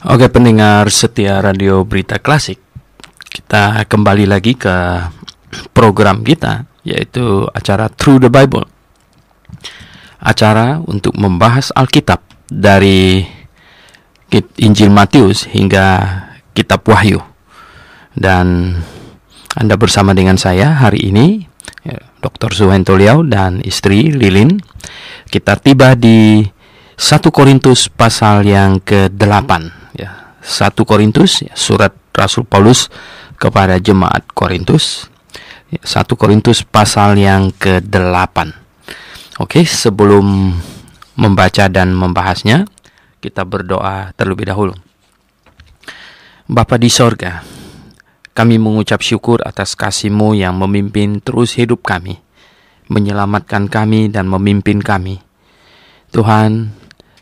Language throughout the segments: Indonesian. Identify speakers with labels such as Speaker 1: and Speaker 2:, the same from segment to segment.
Speaker 1: Oke, pendengar setia Radio Berita Klasik, kita kembali lagi ke program kita, yaitu acara Through the Bible. Acara untuk membahas Alkitab dari Injil Matius hingga Kitab Wahyu. Dan Anda bersama dengan saya hari ini, Dr. Suhento Liao dan istri Lilin. Kita tiba di 1 Korintus pasal yang ke-8. 1 Korintus, surat Rasul Paulus kepada jemaat Korintus. 1 Korintus pasal yang ke-8. Oke, sebelum membaca dan membahasnya, kita berdoa terlebih dahulu. Bapa di sorga, kami mengucap syukur atas kasih-Mu yang memimpin terus hidup kami, menyelamatkan kami dan memimpin kami. Tuhan,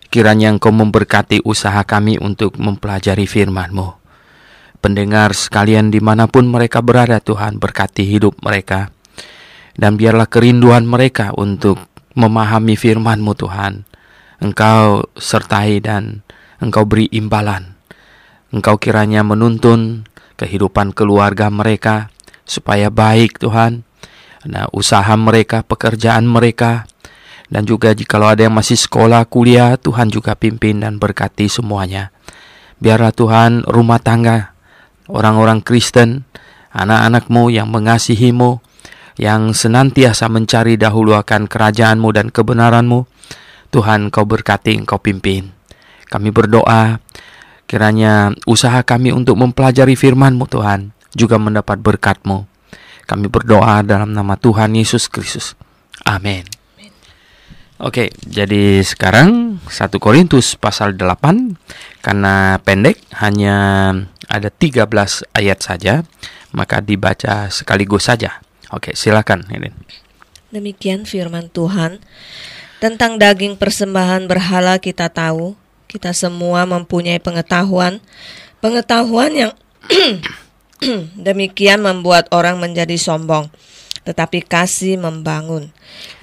Speaker 1: kiranya Engkau memberkati usaha kami untuk mempelajari firman-Mu. Pendengar sekalian dimanapun mereka berada, Tuhan, berkati hidup mereka. Dan biarlah kerinduan mereka untuk memahami firman-Mu, Tuhan, Engkau sertai dan Engkau beri imbalan. Engkau kiranya menuntun kehidupan keluarga mereka supaya baik, Tuhan. Nah, usaha mereka, pekerjaan mereka, dan juga jikalau ada yang masih sekolah, kuliah, Tuhan juga pimpin dan berkati semuanya. Biarlah Tuhan rumah tangga, orang-orang Kristen, anak-anak-Mu yang mengasihi-Mu, yang senantiasa mencari dahulu akan kerajaan-Mu dan kebenaran-Mu, Tuhan Kau berkati, Engkau pimpin. Kami berdoa, kiranya usaha kami untuk mempelajari firman-Mu, Tuhan, juga mendapat berkat-Mu. Kami berdoa dalam nama Tuhan Yesus Kristus. Amin. Oke, jadi sekarang 1 Korintus pasal 8, karena pendek hanya ada 13 ayat saja, maka dibaca sekaligus saja. Oke, silakan.
Speaker 2: Demikian firman Tuhan. Tentang daging persembahan berhala kita tahu, kita semua mempunyai pengetahuan yang demikian membuat orang menjadi sombong. Tetapi kasih membangun.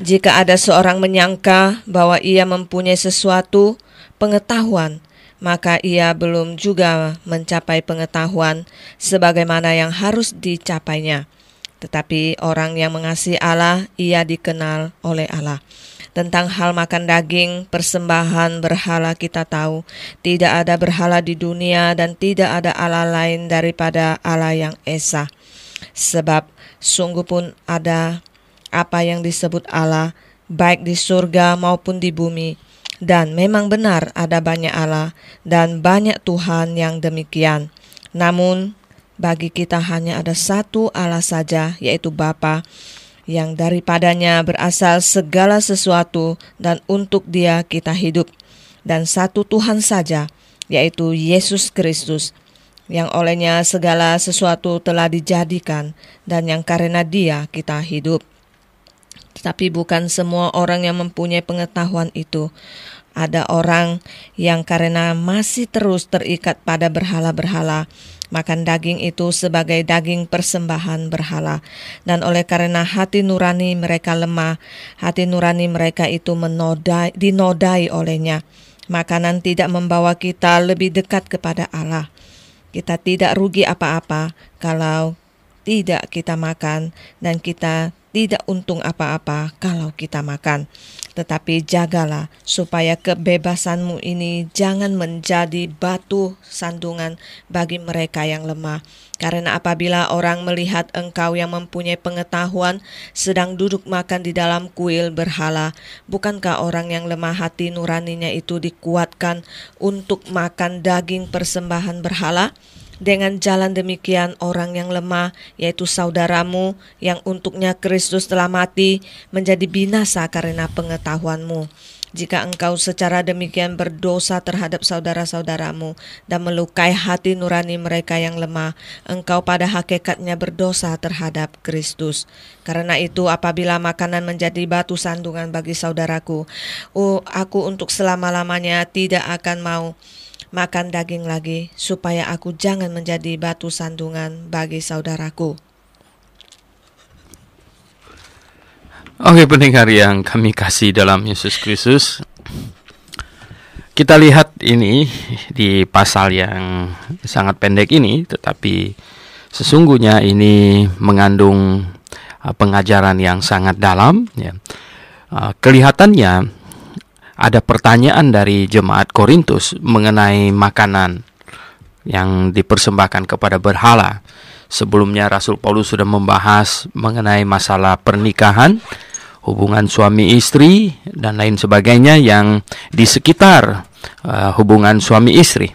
Speaker 2: Jika ada seorang menyangka bahwa ia mempunyai sesuatu pengetahuan, maka ia belum juga mencapai pengetahuan sebagaimana yang harus dicapainya. Tetapi orang yang mengasihi Allah, ia dikenal oleh Allah. Tentang hal makan daging persembahan berhala kita tahu, tidak ada berhala di dunia dan tidak ada Allah lain daripada Allah yang esa. Sebab sungguh pun ada apa yang disebut Allah, baik di surga maupun di bumi. Dan memang benar ada banyak Allah dan banyak Tuhan yang demikian. Namun bagi kita hanya ada satu Allah saja, yaitu Bapa, yang daripadanya berasal segala sesuatu dan untuk Dia kita hidup. Dan satu Tuhan saja, yaitu Yesus Kristus, yang olehnya segala sesuatu telah dijadikan dan yang karena Dia kita hidup. Tetapi bukan semua orang yang mempunyai pengetahuan itu. Ada orang yang karena masih terus terikat pada berhala-berhala, makan daging itu sebagai daging persembahan berhala. Dan oleh karena hati nurani mereka lemah, hati nurani mereka itu dinodai olehnya. Makanan tidak membawa kita lebih dekat kepada Allah. Kita tidak rugi apa-apa kalau tidak kita makan, dan kita tidak untung apa-apa kalau kita makan. Tetapi jagalah supaya kebebasanmu ini jangan menjadi batu sandungan bagi mereka yang lemah. Karena apabila orang melihat engkau yang mempunyai pengetahuan sedang duduk makan di dalam kuil berhala, bukankah orang yang lemah hati nuraninya itu dikuatkan untuk makan daging persembahan berhala? Dengan jalan demikian orang yang lemah, yaitu saudaramu yang untuknya Kristus telah mati, menjadi binasa karena pengetahuanmu. Jika engkau secara demikian berdosa terhadap saudara-saudaramu dan melukai hati nurani mereka yang lemah, engkau pada hakikatnya berdosa terhadap Kristus. Karena itu apabila makanan menjadi batu sandungan bagi saudaraku, aku untuk selama-lamanya tidak akan mau makan daging lagi, supaya aku jangan menjadi batu sandungan bagi saudaraku.
Speaker 1: Oke, pendengar yang kami kasih dalam Yesus Kristus, kita lihat ini di pasal yang sangat pendek ini, tetapi sesungguhnya ini mengandung pengajaran yang sangat dalam, ya. Kelihatannya ada pertanyaan dari jemaat Korintus mengenai makanan yang dipersembahkan kepada berhala. Sebelumnya Rasul Paulus sudah membahas mengenai masalah pernikahan, hubungan suami istri, dan lain sebagainya yang di sekitar hubungan suami istri.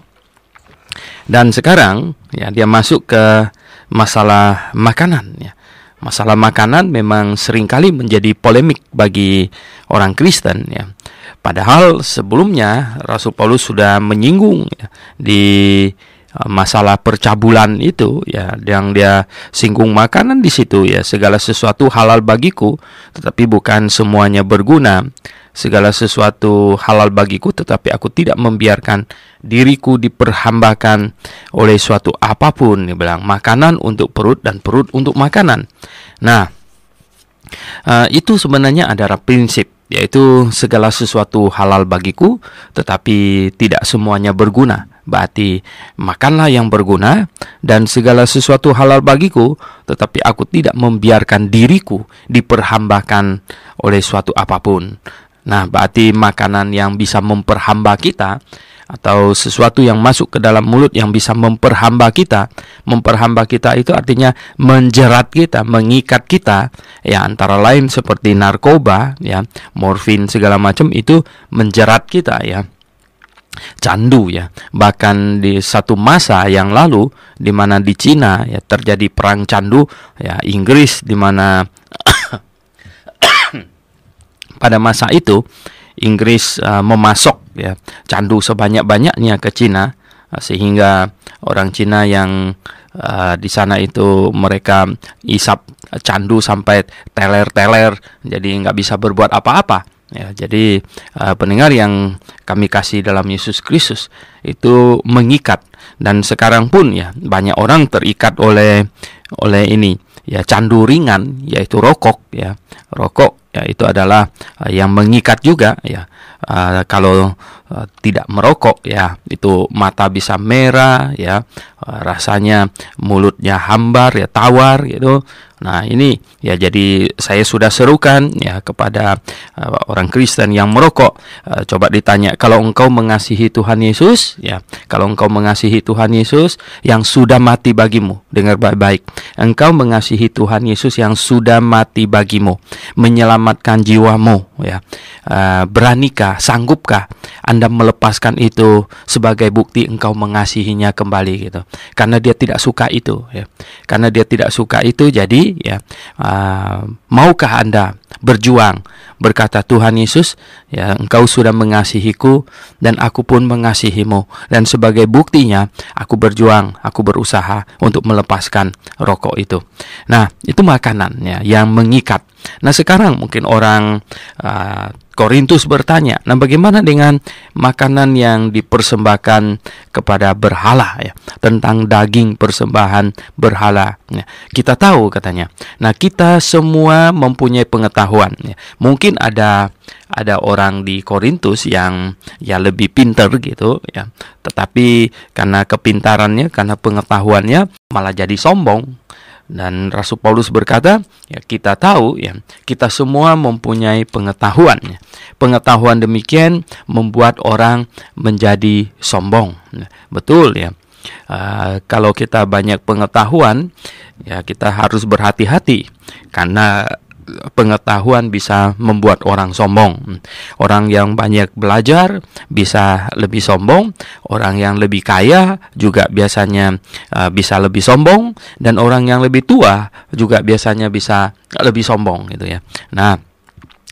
Speaker 1: Dan sekarang ya dia masuk ke masalah makanan, ya. Masalah makanan memang seringkali menjadi polemik bagi orang Kristen, ya. Padahal sebelumnya Rasul Paulus sudah menyinggung, ya, di masalah percabulan itu, ya, yang dia singgung makanan di situ, ya, segala sesuatu halal bagiku tetapi bukan semuanya berguna, segala sesuatu halal bagiku tetapi aku tidak membiarkan diriku diperhambakan oleh suatu apapun. Dia bilang makanan untuk perut dan perut untuk makanan. Nah, itu sebenarnya adalah prinsip, yaitu segala sesuatu halal bagiku tetapi tidak semuanya berguna. Berarti makanlah yang berguna, dan segala sesuatu halal bagiku tetapi aku tidak membiarkan diriku diperhambakan oleh suatu apapun. Nah, berarti makanan yang bisa memperhamba kita, atau sesuatu yang masuk ke dalam mulut yang bisa memperhamba kita itu artinya menjerat kita, mengikat kita, ya, antara lain seperti narkoba, ya, morfin segala macam itu menjerat kita, ya. Candu, ya, bahkan di satu masa yang lalu di mana di Cina, ya, terjadi perang candu, ya, Inggris, di mana pada masa itu Inggris memasok, ya, candu sebanyak-banyaknya ke Cina, sehingga orang Cina yang di sana itu mereka isap candu sampai teler-teler, jadi nggak bisa berbuat apa-apa. Ya, jadi pendengar yang kami kasih dalam Yesus Kristus, itu mengikat, dan sekarang pun, ya, banyak orang terikat oleh ini, ya, candu ringan, yaitu rokok, ya. Rokok, ya, itu adalah yang mengikat juga, ya. Kalau tidak merokok, ya, itu mata bisa merah, ya, rasanya mulutnya hambar, ya, tawar gitu. Nah, ini, ya, jadi saya sudah serukan, ya, kepada orang Kristen yang merokok, coba ditanya, kalau engkau mengasihi Tuhan Yesus, ya, kalau engkau mengasihi Tuhan Yesus yang sudah mati bagimu, dengar baik-baik, engkau mengasihi Tuhan Yesus yang sudah mati bagimu, menyelamatkan jiwamu, ya, beranikah, sanggupkah Anda melepaskan itu sebagai bukti engkau mengasihinya kembali, gitu. Karena dia tidak suka itu, ya. Karena dia tidak suka itu, jadi, ya, maukah Anda berjuang berkata, Tuhan Yesus, ya, engkau sudah mengasihiku dan aku pun mengasihimu, dan sebagai buktinya aku berjuang, aku berusaha untuk melepaskan rokok itu. Nah, itu makanannya yang mengikat. Nah, sekarang mungkin orang Korintus bertanya, nah, bagaimana dengan makanan yang dipersembahkan kepada berhala, ya, tentang daging persembahan berhala, ya. Kita tahu, katanya, nah, kita semua mempunyai pengetahuan, ya. Mungkin ada orang di Korintus yang, ya, lebih pintar gitu, ya, tetapi karena kepintarannya, karena pengetahuannya malah jadi sombong. Dan Rasul Paulus berkata, ya, kita tahu, ya, kita semua mempunyai pengetahuan, ya. Pengetahuan demikian membuat orang menjadi sombong. Betul, ya. Kalau kita banyak pengetahuan, ya, kita harus berhati-hati, karena pengetahuan bisa membuat orang sombong. Orang yang banyak belajar bisa lebih sombong, orang yang lebih kaya juga biasanya bisa lebih sombong, dan orang yang lebih tua juga biasanya bisa lebih sombong, gitu, ya. Nah,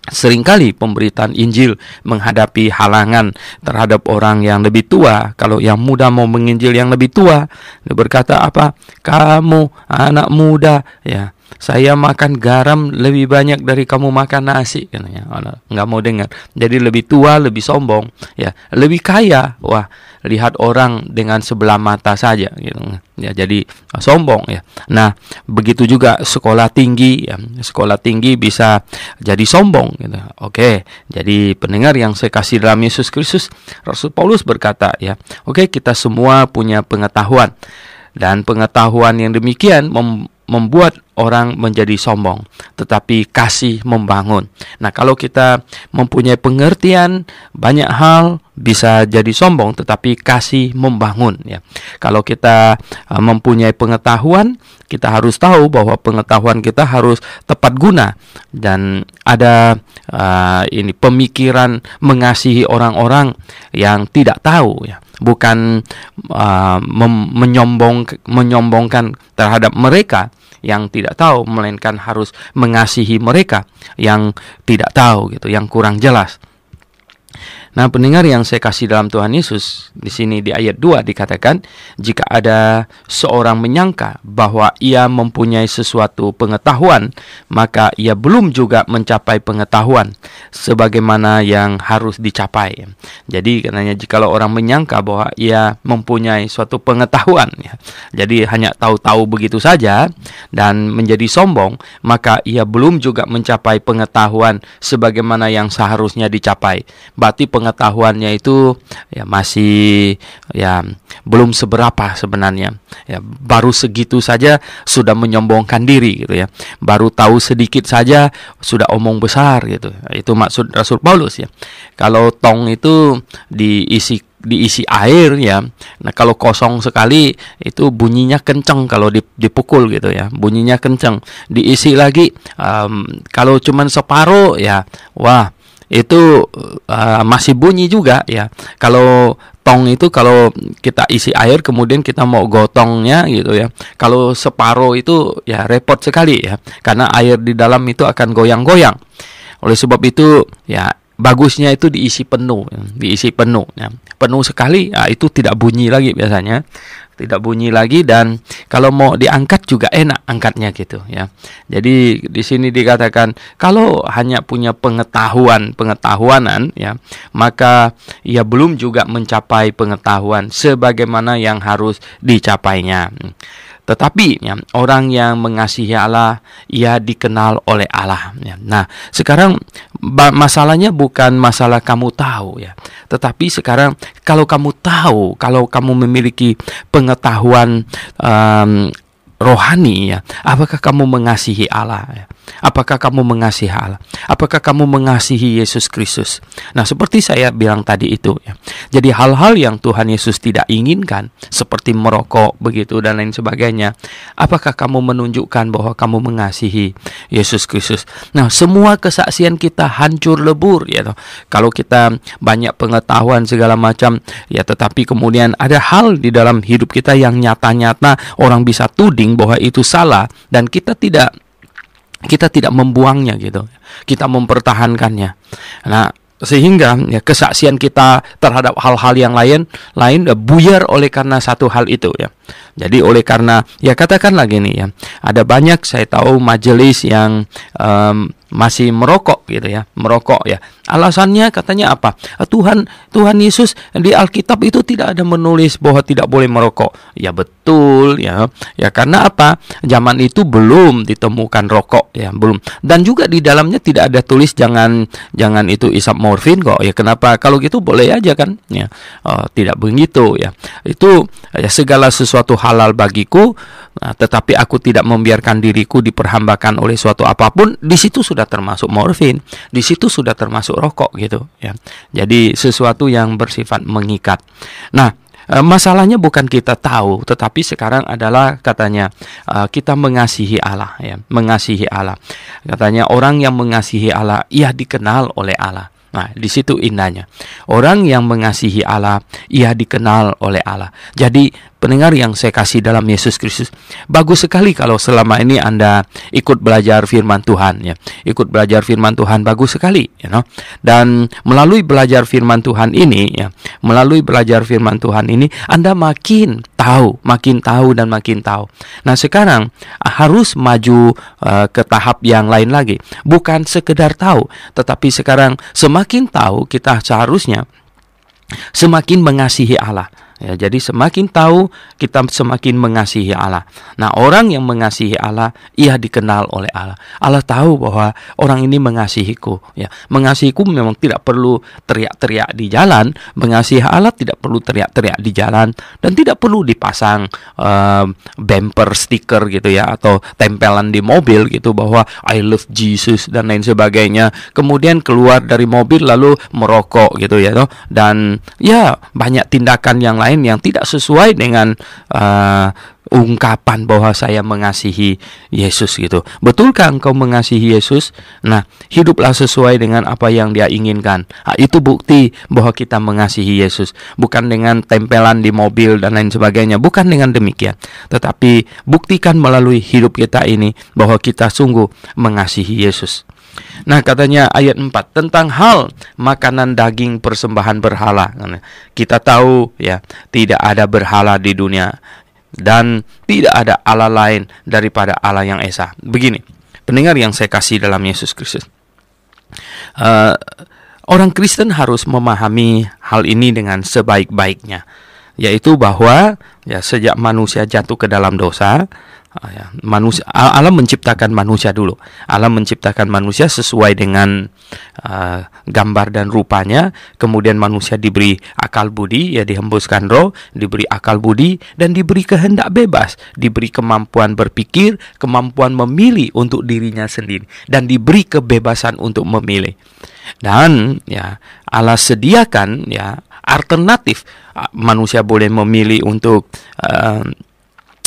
Speaker 1: seringkali pemberitaan Injil menghadapi halangan terhadap orang yang lebih tua. Kalau yang muda mau menginjil yang lebih tua, dia berkata apa? Kamu anak muda, ya, saya makan garam lebih banyak dari kamu makan nasi, katanya. Nggak mau dengar. Jadi lebih tua, lebih sombong, ya, lebih kaya. Wah, lihat orang dengan sebelah mata saja, gitu. Ya, jadi sombong, ya. Nah, begitu juga sekolah tinggi, ya. Sekolah tinggi bisa jadi sombong, gitu. Oke, jadi pendengar yang saya kasih dalam Yesus Kristus, Rasul Paulus berkata, ya, oke, kita semua punya pengetahuan, dan pengetahuan yang demikian membuat orang menjadi sombong, tetapi kasih membangun. Nah, kalau kita mempunyai pengertian, banyak hal bisa jadi sombong, tetapi kasih membangun, ya. Kalau kita mempunyai pengetahuan, kita harus tahu bahwa pengetahuan kita harus tepat guna, dan ada ini pemikiran mengasihi orang-orang yang tidak tahu, ya. Bukan menyombongkan terhadap mereka yang tidak tahu, melainkan harus mengasihi mereka yang tidak tahu, gitu, yang kurang jelas. Nah, pendengar yang saya kasih dalam Tuhan Yesus, di sini di ayat 2 dikatakan, jika ada seorang menyangka bahwa ia mempunyai sesuatu pengetahuan, maka ia belum juga mencapai pengetahuan sebagaimana yang harus dicapai. Jadi katanya, jikalau orang menyangka bahwa ia mempunyai suatu pengetahuan, ya, jadi hanya tahu-tahu begitu saja dan menjadi sombong, maka ia belum juga mencapai pengetahuan sebagaimana yang seharusnya dicapai. Berarti pengetahuannya itu ya masih ya belum seberapa sebenarnya. Ya, baru segitu saja sudah menyombongkan diri, gitu, ya. Baru tahu sedikit saja sudah omong besar, gitu. Itu maksud Rasul Paulus, ya. Kalau tong itu diisi air, ya. Nah, kalau kosong sekali itu bunyinya kencang kalau dipukul, gitu, ya. Bunyinya kencang. Diisi lagi kalau cuman separuh, ya, wah, itu masih bunyi juga, ya. Kalau tong itu kalau kita isi air kemudian kita mau gotongnya, gitu, ya. Kalau separuh itu ya repot sekali, ya. Karena air di dalam itu akan goyang-goyang. Oleh sebab itu, ya, bagusnya itu diisi penuh, ya. Penuh sekali, ya, itu tidak bunyi lagi biasanya. Tidak bunyi lagi, dan kalau mau diangkat juga enak angkatnya, gitu, ya. Jadi di sini dikatakan kalau hanya punya pengetahuanan, ya, maka ia belum juga mencapai pengetahuan sebagaimana yang harus dicapainya. Tetapi ya, orang yang mengasihi Allah, ia dikenal oleh Allah, ya. Nah, sekarang masalahnya bukan masalah kamu tahu, ya. Tetapi sekarang kalau kamu tahu, kalau kamu memiliki pengetahuan rohani, ya, apakah kamu mengasihi Allah, ya? Apakah kamu mengasihi Allah? Apakah kamu mengasihi Yesus Kristus? Nah, seperti saya bilang tadi itu, ya. Jadi hal-hal yang Tuhan Yesus tidak inginkan, seperti merokok, begitu, dan lain sebagainya, apakah kamu menunjukkan bahwa kamu mengasihi Yesus Kristus? Nah, semua kesaksian kita hancur lebur, ya. Kalau kita banyak pengetahuan segala macam, ya, tetapi kemudian ada hal di dalam hidup kita yang nyata-nyata orang bisa tuding bahwa itu salah, dan kita tidak membuangnya, gitu. Kita mempertahankannya. Nah, sehingga ya, kesaksian kita terhadap hal-hal yang lain buyar oleh karena satu hal itu, ya. Jadi oleh karena, ya, katakanlah gini, ya, ada banyak saya tahu majelis yang masih merokok, gitu, ya, merokok, ya. Alasannya katanya apa? Tuhan Yesus di Alkitab itu tidak ada menulis bahwa tidak boleh merokok. Ya, betul, ya. Ya, karena apa? Zaman itu belum ditemukan rokok, ya, belum. Dan juga di dalamnya tidak ada tulis jangan itu isap morfin kok. Ya, kenapa? Kalau gitu boleh aja kan? Ya. Tidak begitu, ya. Itu ya, segala sesuatu halal bagiku, tetapi aku tidak membiarkan diriku diperhambakan oleh suatu apapun. Di situ sudah termasuk morfin, di situ sudah termasuk rokok, gitu, ya. Jadi sesuatu yang bersifat mengikat. Nah, masalahnya bukan kita tahu, tetapi sekarang adalah katanya kita mengasihi Allah, ya, mengasihi Allah. Katanya orang yang mengasihi Allah, ia dikenal oleh Allah. Nah, di situ indahnya. Orang yang mengasihi Allah, ia dikenal oleh Allah. Jadi pendengar yang saya kasih dalam Yesus Kristus, bagus sekali kalau selama ini Anda ikut belajar firman Tuhan, ya. Ikut belajar firman Tuhan bagus sekali, Dan melalui belajar firman Tuhan ini, melalui belajar firman Tuhan ini, Anda makin tahu dan makin tahu. Nah, sekarang harus maju ke tahap yang lain lagi. Bukan sekedar tahu, tetapi sekarang semakin tahu kita seharusnya semakin mengasihi Allah. Ya, jadi semakin tahu kita semakin mengasihi Allah. Nah, orang yang mengasihi Allah, ia dikenal oleh Allah. Allah tahu bahwa orang ini mengasihiku. Ya, mengasihiku memang tidak perlu teriak-teriak di jalan. Mengasihi Allah tidak perlu teriak-teriak di jalan dan tidak perlu dipasang bumper stiker gitu ya, atau tempelan di mobil gitu bahwa I love Jesus dan lain sebagainya. Kemudian keluar dari mobil lalu merokok gitu ya, dan ya banyak tindakan yang lain yang tidak sesuai dengan ungkapan bahwa saya mengasihi Yesus gitu. Betulkah engkau mengasihi Yesus? Nah, hiduplah sesuai dengan apa yang Dia inginkan. Itu bukti bahwa kita mengasihi Yesus. Bukan dengan tempelan di mobil dan lain sebagainya. Bukan dengan demikian. Tetapi buktikan melalui hidup kita ini bahwa kita sungguh mengasihi Yesus. Nah, katanya ayat 4 tentang hal makanan daging persembahan berhala. Kita tahu ya, tidak ada berhala di dunia dan tidak ada Allah lain daripada Allah yang Esa. Begini, pendengar yang saya kasih dalam Yesus Kristus, orang Kristen harus memahami hal ini dengan sebaik-baiknya, yaitu bahwa ya sejak manusia jatuh ke dalam dosa, Allah menciptakan manusia dulu. Allah menciptakan manusia sesuai dengan gambar dan rupanya. Kemudian manusia diberi akal budi, ya dihembuskan roh, diberi akal budi dan diberi kehendak bebas, diberi kemampuan berpikir, kemampuan memilih untuk dirinya sendiri, dan diberi kebebasan untuk memilih. Dan ya Allah sediakan ya alternatif. Manusia boleh memilih untuk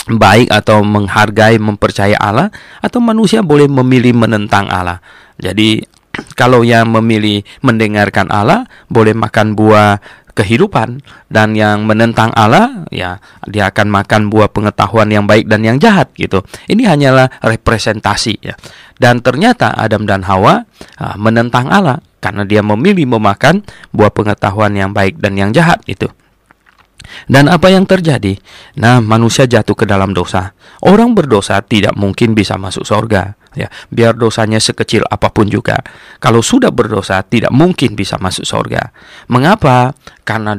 Speaker 1: baik atau menghargai, mempercayai Allah, atau manusia boleh memilih menentang Allah. Jadi kalau yang memilih mendengarkan Allah boleh makan buah kehidupan, dan yang menentang Allah ya dia akan makan buah pengetahuan yang baik dan yang jahat gitu. Ini hanyalah representasi ya. Dan ternyata Adam dan Hawa menentang Allah karena dia memilih memakan buah pengetahuan yang baik dan yang jahat itu. Dan apa yang terjadi? Nah, manusia jatuh ke dalam dosa. Orang berdosa tidak mungkin bisa masuk surga. Ya, biar dosanya sekecil apapun juga. Kalau sudah berdosa, tidak mungkin bisa masuk surga. Mengapa? Karena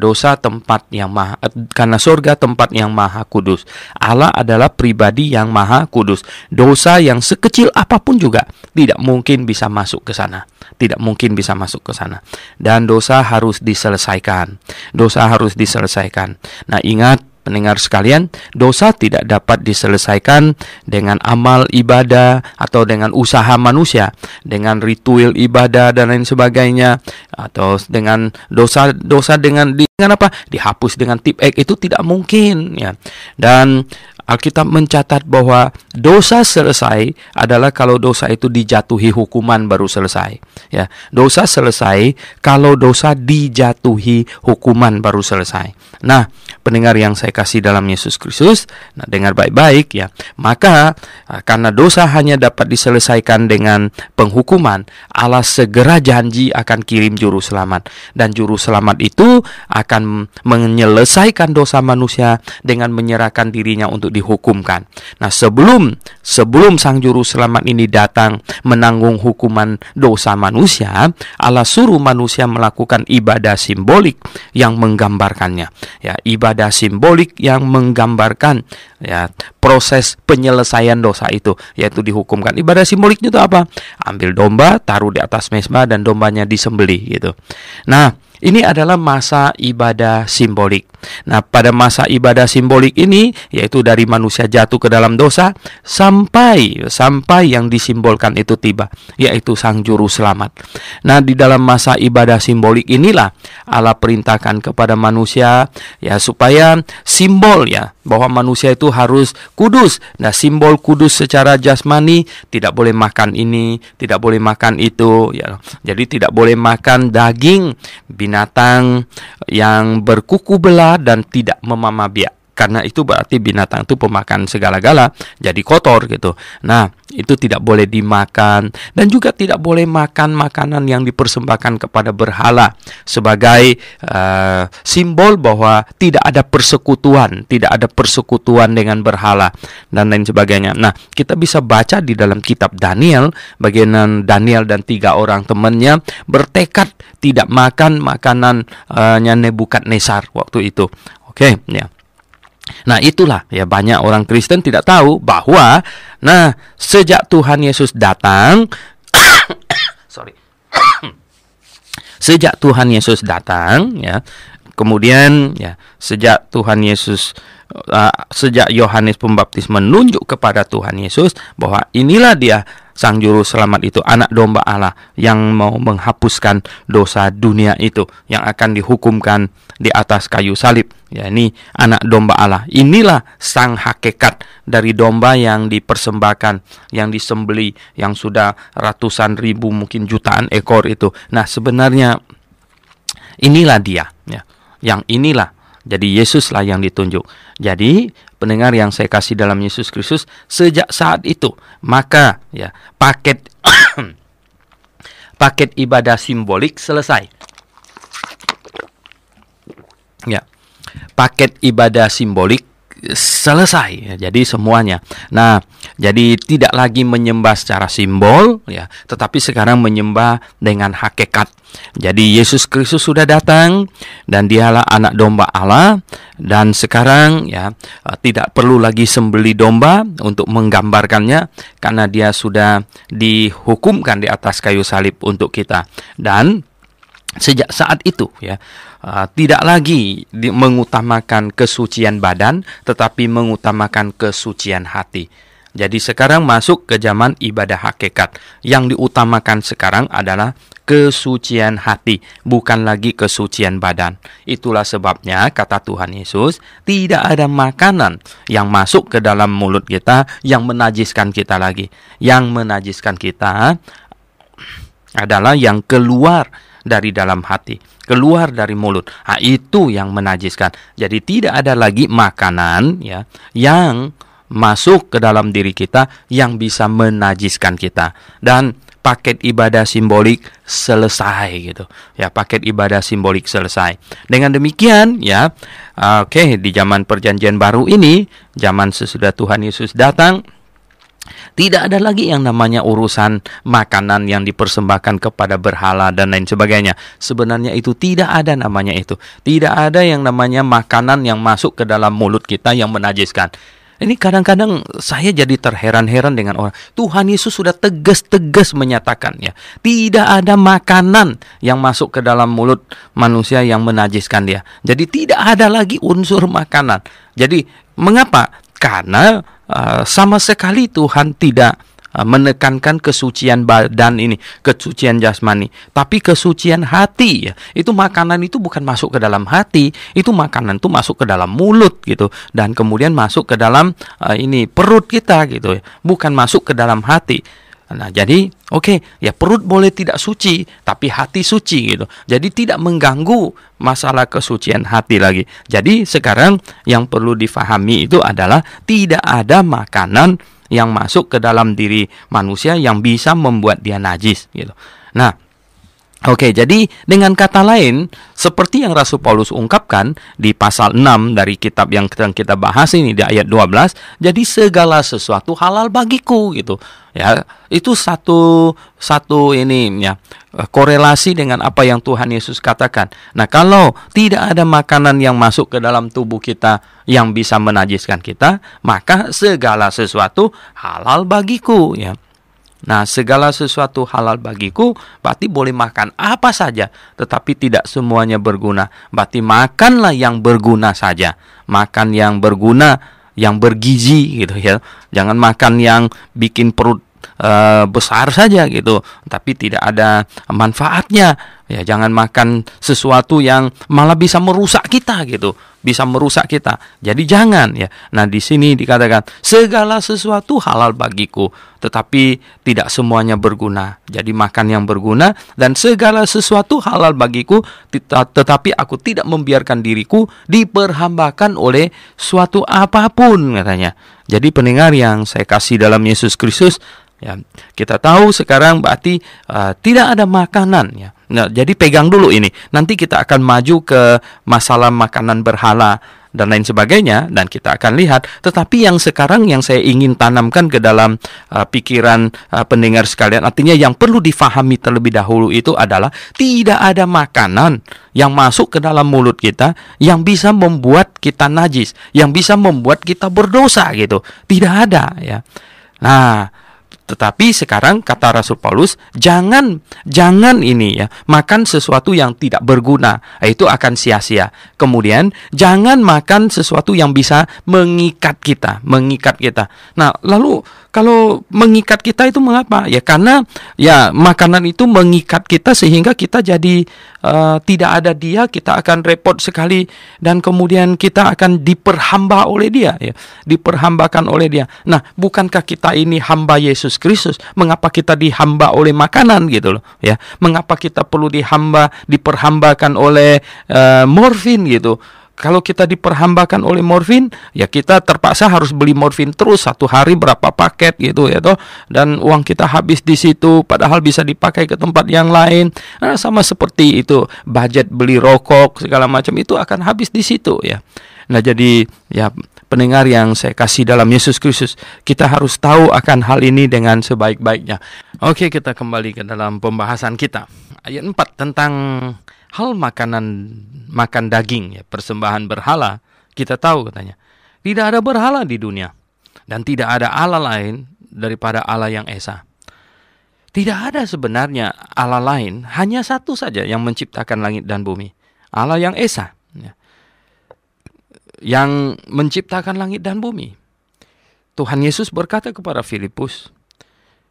Speaker 1: karena surga tempat yang maha kudus. Allah adalah pribadi yang maha kudus. Dosa yang sekecil apapun juga tidak mungkin bisa masuk ke sana. Tidak mungkin bisa masuk ke sana. Dan dosa harus diselesaikan. Dosa harus diselesaikan. Nah, ingat pendengar sekalian, dosa tidak dapat diselesaikan dengan amal ibadah atau dengan usaha manusia, dengan ritual ibadah dan lain sebagainya, atau dengan dosa dengan apa? Dihapus dengan tip X, itu tidak mungkin ya. Dan Alkitab mencatat bahwa dosa selesai adalah kalau dosa itu dijatuhi hukuman baru selesai. Ya, dosa selesai kalau dosa dijatuhi hukuman baru selesai. Nah, pendengar yang saya kasih dalam Yesus Kristus, nah dengar baik-baik ya. Maka karena dosa hanya dapat diselesaikan dengan penghukuman, Allah segera janji akan kirim juru selamat, dan juru selamat itu akan menyelesaikan dosa manusia dengan menyerahkan dirinya untuk dihukumkan. Nah, sebelum sang juru selamat ini datang menanggung hukuman dosa manusia, Allah suruh manusia melakukan ibadah simbolik yang menggambarkannya. Ya, ibadah simbolik yang menggambarkan ya proses penyelesaian dosa itu, yaitu dihukumkan. Ibadah simboliknya itu apa? Ambil domba, taruh di atas mezbah, dan dombanya disembelih gitu. Nah, ini adalah masa ibadah simbolik. Nah, pada masa ibadah simbolik ini, yaitu dari manusia jatuh ke dalam dosa sampai yang disimbolkan itu tiba, yaitu sang juru selamat. Nah, di dalam masa ibadah simbolik inilah Allah perintahkan kepada manusia ya supaya simbol ya bahwa manusia itu harus kudus. Nah, simbol kudus secara jasmani, tidak boleh makan ini, tidak boleh makan itu ya. Jadi tidak boleh makan daging binatang yang berkuku belah dan tidak memamah biak. karena itu berarti binatang itu pemakan segala-gala, jadi kotor gitu. Nah, itu tidak boleh dimakan, dan juga tidak boleh makan makanan yang dipersembahkan kepada berhala sebagai simbol bahwa tidak ada persekutuan dengan berhala dan lain sebagainya. Nah, kita bisa baca di dalam kitab Daniel, bagian Daniel dan 3 orang temannya bertekad tidak makan makanannya Nebukadnezar waktu itu. Oke, ya. Nah, itulah ya, banyak orang Kristen tidak tahu bahwa sejak Tuhan Yesus datang sejak Tuhan Yesus datang ya, kemudian ya, sejak Yohanes Pembaptis menunjuk kepada Tuhan Yesus bahwa inilah dia Sang Juru Selamat itu, anak domba Allah yang mau menghapuskan dosa dunia itu, yang akan dihukumkan di atas kayu salib. Ya, ini anak domba Allah. Inilah sang hakikat dari domba yang dipersembahkan, yang disembeli, yang sudah ratusan ribu, mungkin jutaan ekor itu. Nah, sebenarnya inilah dia, ya. Yang inilah. Jadi Yesuslah yang ditunjuk. Jadi pendengar yang saya kasih dalam Yesus Kristus, sejak saat itu maka ya paket paket ibadah simbolik selesai. Ya. Paket ibadah simbolik selesai ya, jadi semuanya. Nah, jadi tidak lagi menyembah secara simbol ya, tetapi sekarang menyembah dengan hakikat. Jadi Yesus Kristus sudah datang dan dialah anak domba Allah, dan sekarang ya tidak perlu lagi sembeli domba untuk menggambarkannya, karena dia sudah dihukumkan di atas kayu salib untuk kita. Dan sejak saat itu ya tidak lagi mengutamakan kesucian badan, tetapi mengutamakan kesucian hati. Jadi sekarang masuk ke zaman ibadah hakikat. Yang diutamakan sekarang adalah kesucian hati, bukan lagi kesucian badan. Itulah sebabnya kata Tuhan Yesus, tidak ada makanan yang masuk ke dalam mulut kita yang menajiskan kita lagi. Yang menajiskan kita adalah yang keluar dari dalam hati, keluar dari mulut. Nah, itu yang menajiskan. Jadi tidak ada lagi makanan ya yang masuk ke dalam diri kita yang bisa menajiskan kita. Dan paket ibadah simbolik selesai gitu. Ya, paket ibadah simbolik selesai. Dengan demikian ya, di zaman perjanjian baru ini, zaman sesudah Tuhan Yesus datang, tidak ada lagi yang namanya urusan makanan yang dipersembahkan kepada berhala dan lain sebagainya. Sebenarnya itu tidak ada namanya itu. Tidak ada yang namanya makanan yang masuk ke dalam mulut kita yang menajiskan. Ini kadang-kadang saya jadi terheran-heran dengan orang. Tuhan Yesus sudah tegas-tegas menyatakan ya, tidak ada makanan yang masuk ke dalam mulut manusia yang menajiskan dia. Jadi tidak ada lagi unsur makanan. Jadi mengapa? Karena sama sekali Tuhan tidak menekankan kesucian badan ini, kesucian jasmani, tapi kesucian hati ya. Itu makanan itu bukan masuk ke dalam hati, itu makanan itu masuk ke dalam mulut gitu, dan kemudian masuk ke dalam perut kita gitu ya, bukan masuk ke dalam hati. Nah, jadi ya perut boleh tidak suci, tapi hati suci gitu. Jadi tidak mengganggu masalah kesucian hati lagi. Jadi sekarang yang perlu difahami itu adalah tidak ada makanan yang masuk ke dalam diri manusia yang bisa membuat dia najis gitu. Nah, jadi dengan kata lain, seperti yang Rasul Paulus ungkapkan di pasal 6 dari kitab yang kita bahas ini di ayat 12, jadi segala sesuatu halal bagiku gitu. Ya, itu satu ini ya, korelasi dengan apa yang Tuhan Yesus katakan. Nah, kalau tidak ada makanan yang masuk ke dalam tubuh kita yang bisa menajiskan kita, maka segala sesuatu halal bagiku ya. Nah, segala sesuatu halal bagiku berarti boleh makan apa saja, tetapi tidak semuanya berguna. Berarti makanlah yang berguna saja. Makan yang berguna, yang bergizi gitu ya. Jangan makan yang bikin perut besar saja gitu, tapi tidak ada manfaatnya Ya, jangan makan sesuatu yang malah bisa merusak kita gitu, bisa merusak kita. Jadi jangan ya. Nah, di sini dikatakan segala sesuatu halal bagiku, tetapi tidak semuanya berguna. Jadi makan yang berguna, dan segala sesuatu halal bagiku, tetapi aku tidak membiarkan diriku diperhambakan oleh suatu apapun, katanya. Jadi pendengar yang saya kasih dalam Yesus Kristus, ya, kita tahu sekarang berarti tidak ada makanan ya. Nah, jadi pegang dulu ini. Nanti kita akan maju ke masalah makanan berhala dan lain sebagainya, dan kita akan lihat. Tetapi yang sekarang yang saya ingin tanamkan ke dalam pikiran pendengar sekalian, artinya yang perlu difahami terlebih dahulu itu adalah tidak ada makanan yang masuk ke dalam mulut kita yang bisa membuat kita najis, yang bisa membuat kita berdosa gitu. Tidak ada ya. Nah, tetapi sekarang kata Rasul Paulus, jangan ini ya, makan sesuatu yang tidak berguna, itu akan sia-sia. Kemudian jangan makan sesuatu yang bisa mengikat kita. Nah, lalu kalau mengikat kita itu mengapa? Ya karena ya makanan itu mengikat kita sehingga kita jadi tidak ada dia, kita akan repot sekali, dan kemudian kita akan diperhamba oleh dia ya, diperhambakan oleh dia. Nah, bukankah kita ini hamba Yesus Kristus? Mengapa kita dihamba oleh makanan gitu loh ya? Mengapa kita perlu diperhambakan oleh morfin gitu? Kalau kita diperhambakan oleh morfin, ya kita terpaksa harus beli morfin terus, satu hari berapa paket gitu ya toh, dan uang kita habis di situ, padahal bisa dipakai ke tempat yang lain. Nah, sama seperti itu, budget beli rokok segala macam itu akan habis di situ ya. Nah, jadi ya pendengar yang saya kasih dalam Yesus Kristus, kita harus tahu akan hal ini dengan sebaik-baiknya. Oke, kita kembali ke dalam pembahasan kita. Ayat 4 tentang hal makan daging ya, persembahan berhala. Kita tahu katanya, tidak ada berhala di dunia, dan tidak ada Allah lain daripada Allah yang Esa. Tidak ada sebenarnya Allah lain, hanya satu saja yang menciptakan langit dan bumi, Allah yang Esa ya, yang menciptakan langit dan bumi. Tuhan Yesus berkata kepada Filipus,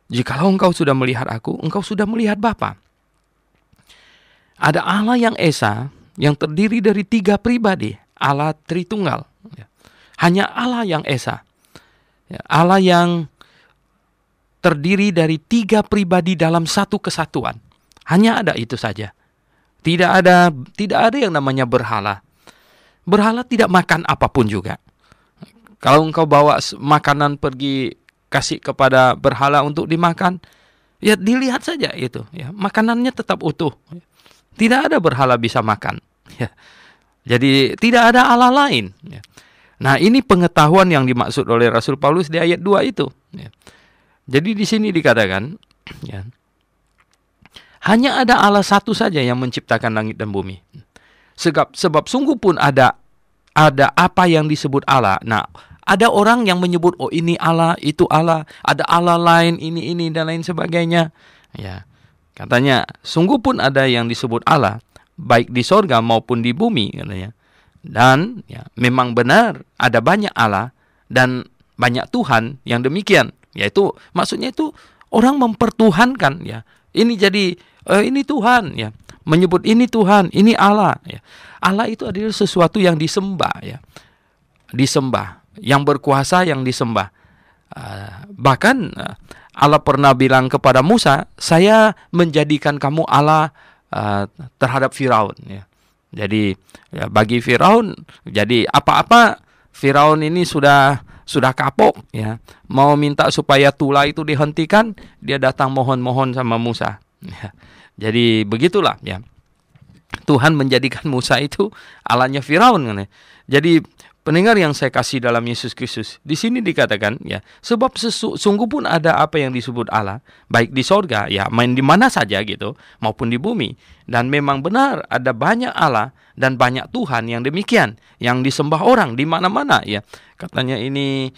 Speaker 1: jikalau engkau sudah melihat aku, engkau sudah melihat Bapa. Ada Allah yang Esa, yang terdiri dari 3 pribadi, Allah Tritunggal. Hanya Allah yang Esa, Allah yang terdiri dari 3 pribadi dalam satu kesatuan. Hanya ada itu saja. Tidak ada yang namanya berhala. Berhala tidak makan apapun juga. Kalau engkau bawa makanan pergi kasih kepada berhala untuk dimakan, ya dilihat saja itu. Ya, makanannya tetap utuh. Tidak ada berhala bisa makan. Ya. Jadi tidak ada Allah lain. Ya. Nah, ini pengetahuan yang dimaksud oleh Rasul Paulus di ayat 2 itu. Ya. Jadi di sini dikatakan, ya, hanya ada Allah satu saja yang menciptakan langit dan bumi. Sebab sungguh pun ada apa yang disebut Allah. Nah, ada orang yang menyebut, oh ini Allah, itu Allah, ada Allah lain, ini dan lain sebagainya. Ya. Katanya, sungguh pun ada yang disebut Allah, baik di sorga maupun di bumi, katanya. Dan ya, memang benar ada banyak Allah dan banyak Tuhan yang demikian. Yaitu maksudnya itu orang mempertuhankan ya. Ini jadi ini Tuhan ya. Menyebut ini Tuhan, ini Allah ya. Allah itu adalah sesuatu yang disembah ya. Disembah, yang berkuasa yang disembah. Bahkan Allah pernah bilang kepada Musa, saya menjadikan kamu Allah terhadap Firaun ya. Jadi ya, bagi Firaun, jadi apa-apa Firaun ini sudah kapok ya. Mau minta supaya tula itu dihentikan, dia datang mohon-mohon sama Musa ya. Jadi begitulah ya. Tuhan menjadikan Musa itu Allahnya Firaun kan ya. Jadi pendengar yang saya kasih dalam Yesus Kristus, di sini dikatakan ya, sebab sungguh pun ada apa yang disebut Allah, baik di sorga ya, main di mana saja gitu, maupun di bumi. Dan memang benar ada banyak Allah dan banyak Tuhan yang demikian, yang disembah orang di mana-mana ya. Katanya ini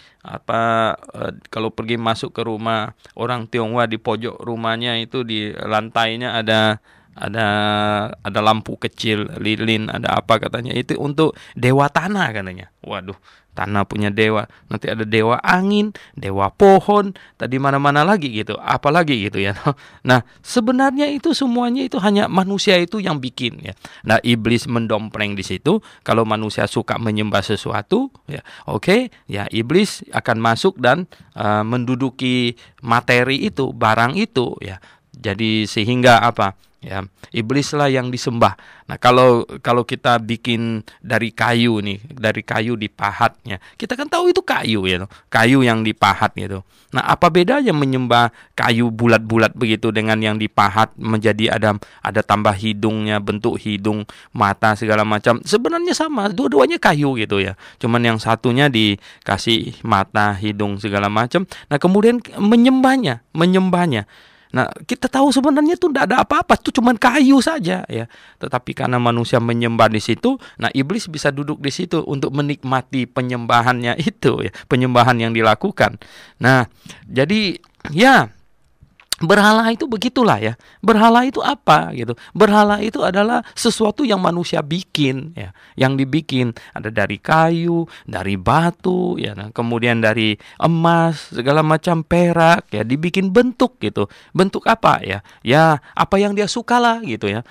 Speaker 1: kalau pergi masuk ke rumah orang Tionghoa, di pojok rumahnya itu di lantainya ada ada lampu kecil, lilin, ada apa katanya, itu untuk dewa tanah katanya. Waduh, tanah punya dewa, nanti ada dewa angin, dewa pohon, tadi mana-mana lagi gitu, apalagi gitu ya. Nah, sebenarnya itu semuanya itu hanya manusia itu yang bikin ya. Nah, iblis mendompleng di situ. Kalau manusia suka menyembah sesuatu, ya oke, ya iblis akan masuk dan menduduki materi itu, barang itu ya. Jadi sehingga apa? Ya, iblislah yang disembah. Nah, kalau kita bikin dari kayu nih, dari kayu dipahatnya, kita kan tahu itu kayu ya, kayu yang dipahat gitu. Nah, apa bedanya menyembah kayu bulat-bulat begitu dengan yang dipahat menjadi ada tambah hidungnya, bentuk hidung, mata segala macam. Sebenarnya sama, dua-duanya kayu gitu ya. Cuman yang satunya dikasih mata, hidung segala macam. Nah, kemudian menyembahnya. Nah, kita tahu sebenarnya itu tidak ada apa-apa, itu cuma kayu saja ya. Tetapi karena manusia menyembah di situ, nah iblis bisa duduk di situ untuk menikmati penyembahannya itu ya, penyembahan yang dilakukan. Nah, jadi ya berhala itu begitulah ya. Berhala itu apa gitu? Berhala itu adalah sesuatu yang manusia bikin ya, yang dibikin ada dari kayu, dari batu ya, nah, kemudian dari emas, segala macam perak ya, dibikin bentuk gitu. Bentuk apa ya? Ya, apa yang dia sukalah gitu ya.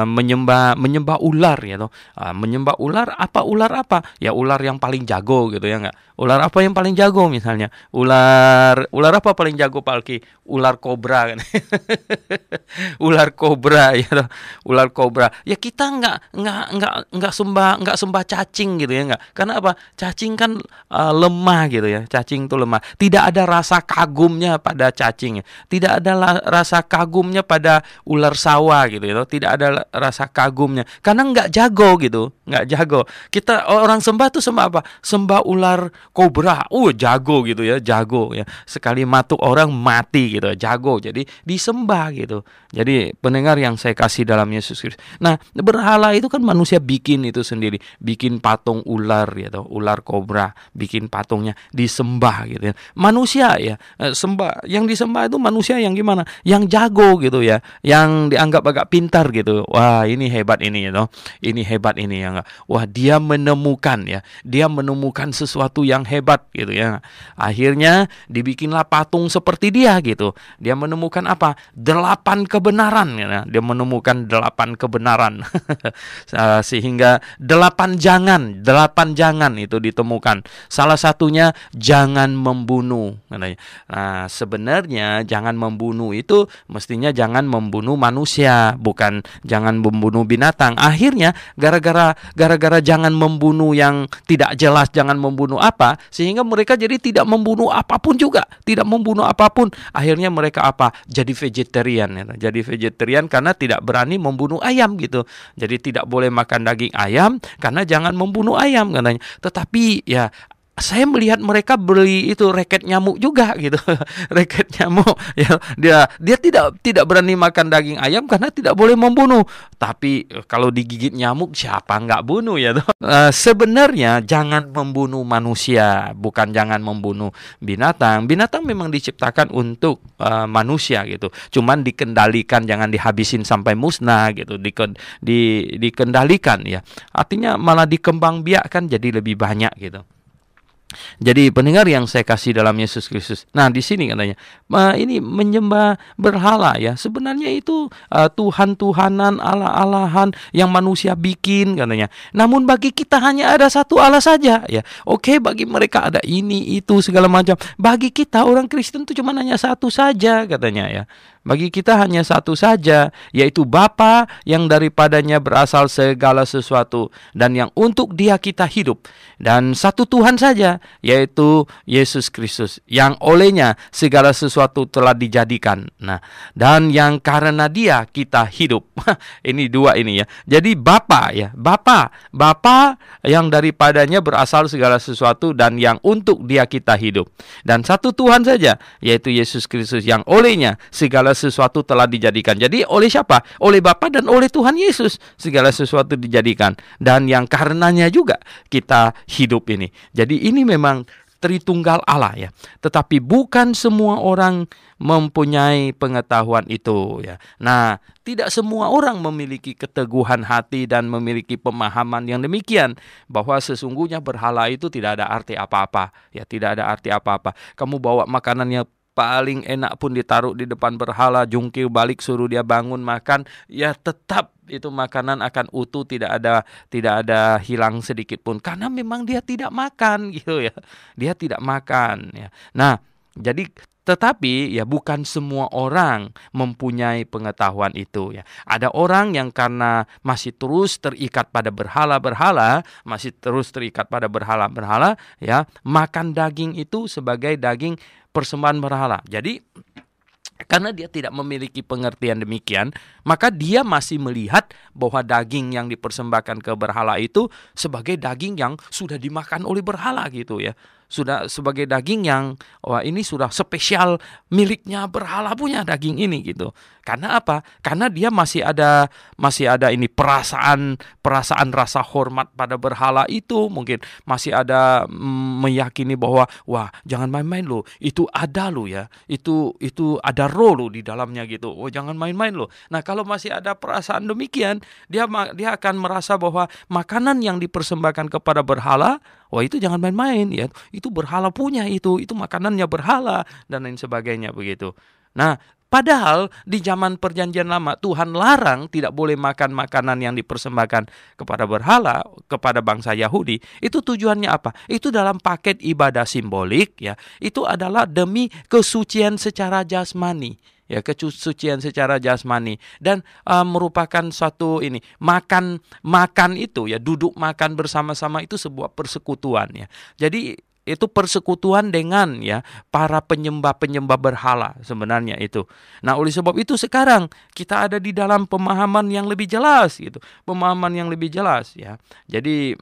Speaker 1: Menyembah ular gitu. Menyembah ular apa? Ya ular yang paling jago gitu ya enggak? Ular apa yang paling jago misalnya? Ular apa paling jago Pak Alki? Ular kobra kan. Ular kobra ya. Ular kobra. Ya kita enggak sembah cacing gitu ya enggak. Karena apa? Cacing kan lemah gitu ya. Cacing itu lemah. Tidak ada rasa kagumnya pada cacing. Tidak ada rasa kagumnya pada ular sawah gitu ya. Tidak ada rasa kagumnya karena enggak jago gitu. Enggak jago. Kita orang sembah tuh sembah apa? Sembah ular kobra, jago gitu ya, jago ya. Sekali matuk orang mati gitu, jago. Jadi disembah gitu. Jadi pendengar yang saya kasih dalam Yesus Kristus. Nah, berhala itu kan manusia bikin itu sendiri, bikin patung ular gitu, ular kobra, bikin patungnya disembah gitu ya. Manusia ya, sembah. Yang disembah itu manusia yang gimana? Yang jago gitu ya, yang dianggap agak pintar gitu. Wah, ini hebat ini ya, ini hebat ini ya. Wah, dia menemukan ya, dia menemukan sesuatu yang hebat gitu ya. Akhirnya dibikinlah patung seperti dia gitu. Dia menemukan apa? 8 kebenaran ya. Dia menemukan 8 kebenaran. Sehingga 8 jangan itu ditemukan. Salah satunya jangan membunuh katanya. Nah, sebenarnya jangan membunuh itu mestinya jangan membunuh manusia, bukan jangan membunuh binatang. Akhirnya gara-gara jangan membunuh yang tidak jelas, jangan membunuh apa, sehingga mereka jadi tidak membunuh apapun juga, tidak membunuh apapun. Akhirnya mereka apa? Jadi vegetarian ya. Jadi vegetarian karena tidak berani membunuh ayam gitu. Jadi tidak boleh makan daging ayam karena jangan membunuh ayam katanya. Tetapi ya saya melihat mereka beli itu reket nyamuk juga gitu. Reket nyamuk ya, dia tidak berani makan daging ayam karena tidak boleh membunuh. Tapi kalau digigit nyamuk siapa nggak bunuh ya. Sebenarnya jangan membunuh manusia, bukan jangan membunuh binatang. Binatang memang diciptakan untuk manusia gitu. Cuman dikendalikan, jangan dihabisin sampai musnah gitu. Dikendalikan ya. Artinya malah dikembangbiakkan jadi lebih banyak gitu. Jadi pendengar yang saya kasih dalam Yesus Kristus. Nah, di sini katanya, ini menyembah berhala ya. Sebenarnya itu Tuhan-Tuhanan, Allah-Allahan yang manusia bikin katanya. Namun bagi kita hanya ada satu Allah saja ya. Oke, bagi mereka ada ini, itu, segala macam. Bagi kita orang Kristen itu cuma hanya satu saja katanya ya. Bagi kita hanya satu saja, yaitu Bapa yang daripadanya berasal segala sesuatu dan yang untuk Dia kita hidup. Dan satu Tuhan saja, yaitu Yesus Kristus, yang olehnya segala sesuatu telah dijadikan. Nah, dan yang karena Dia kita hidup. Ini dua ini ya. Jadi Bapa ya, Bapa yang daripadanya berasal segala sesuatu dan yang untuk Dia kita hidup. Dan satu Tuhan saja, yaitu Yesus Kristus, yang olehnya segala sesuatu telah dijadikan. Jadi oleh siapa? Oleh Bapa dan oleh Tuhan Yesus segala sesuatu dijadikan, dan yang karenanya juga kita hidup ini. Jadi ini memang Tritunggal Allah ya. Tetapi bukan semua orang mempunyai pengetahuan itu ya. Nah, tidak semua orang memiliki keteguhan hati dan memiliki pemahaman yang demikian bahwa sesungguhnya berhala itu tidak ada arti apa-apa ya, tidak ada arti apa-apa. Kamu bawa makanannya paling enak pun ditaruh di depan berhala, jungkir balik suruh dia bangun makan, ya tetap itu makanan akan utuh, tidak ada hilang sedikit pun karena memang dia tidak makan gitu ya. Dia tidak makan ya. Nah, jadi tetapi ya bukan semua orang mempunyai pengetahuan itu ya. Ada orang yang karena masih terus terikat pada berhala-berhala, ya, makan daging itu sebagai daging persembahan berhala. Jadi karena dia tidak memiliki pengertian demikian, maka dia masih melihat bahwa daging yang dipersembahkan ke berhala itu sebagai daging yang sudah dimakan oleh berhala gitu ya. Sudah sebagai daging yang wah ini sudah spesial miliknya berhala punya daging ini gitu. Karena apa? Karena dia masih ada ini perasaan rasa hormat pada berhala itu, mungkin masih ada meyakini bahwa wah jangan main-main loh, itu ada loh ya. Itu ada roh loh di dalamnya gitu. Oh jangan main-main loh. Nah, kalau masih ada perasaan demikian, dia akan merasa bahwa makanan yang dipersembahkan kepada berhala, wah itu jangan main-main ya. Itu berhala punya itu makanannya berhala dan lain sebagainya begitu. Nah, padahal di zaman perjanjian lama Tuhan larang tidak boleh makan makanan yang dipersembahkan kepada berhala, kepada bangsa Yahudi. Itu tujuannya apa? Itu dalam paket ibadah simbolik ya. Itu adalah demi kesucian secara jasmani. Ya, kesucian secara jasmani dan merupakan suatu ini makan itu ya, duduk makan bersama-sama itu sebuah persekutuan ya. Jadi itu persekutuan dengan ya para penyembah berhala sebenarnya itu. Nah, oleh sebab itu sekarang kita ada di dalam pemahaman yang lebih jelas gitu. Pemahaman yang lebih jelas ya. Jadi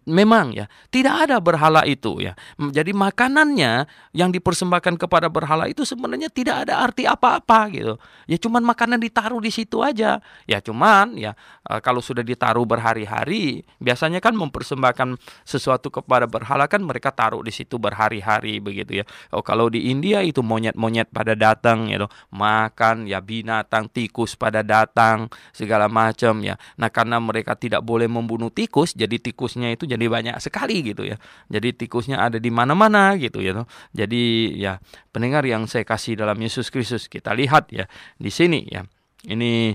Speaker 1: memang ya tidak ada berhala itu ya. Jadi makanannya yang dipersembahkan kepada berhala itu sebenarnya tidak ada arti apa-apa gitu. Ya cuman makanan ditaruh di situ aja. Ya cuman ya kalau sudah ditaruh berhari-hari, biasanya kan mempersembahkan sesuatu kepada berhala kan mereka taruh di situ berhari-hari begitu ya. Oh kalau di India itu monyet-monyet pada datang ya, makan ya, binatang tikus pada datang segala macam ya. Nah karena mereka tidak boleh membunuh tikus, jadi tikusnya itu jadi banyak sekali gitu ya. Jadi tikusnya ada di mana-mana gitu ya. Jadi ya pendengar yang saya kasih dalam Yesus Kristus, kita lihat ya di sini ya. Ini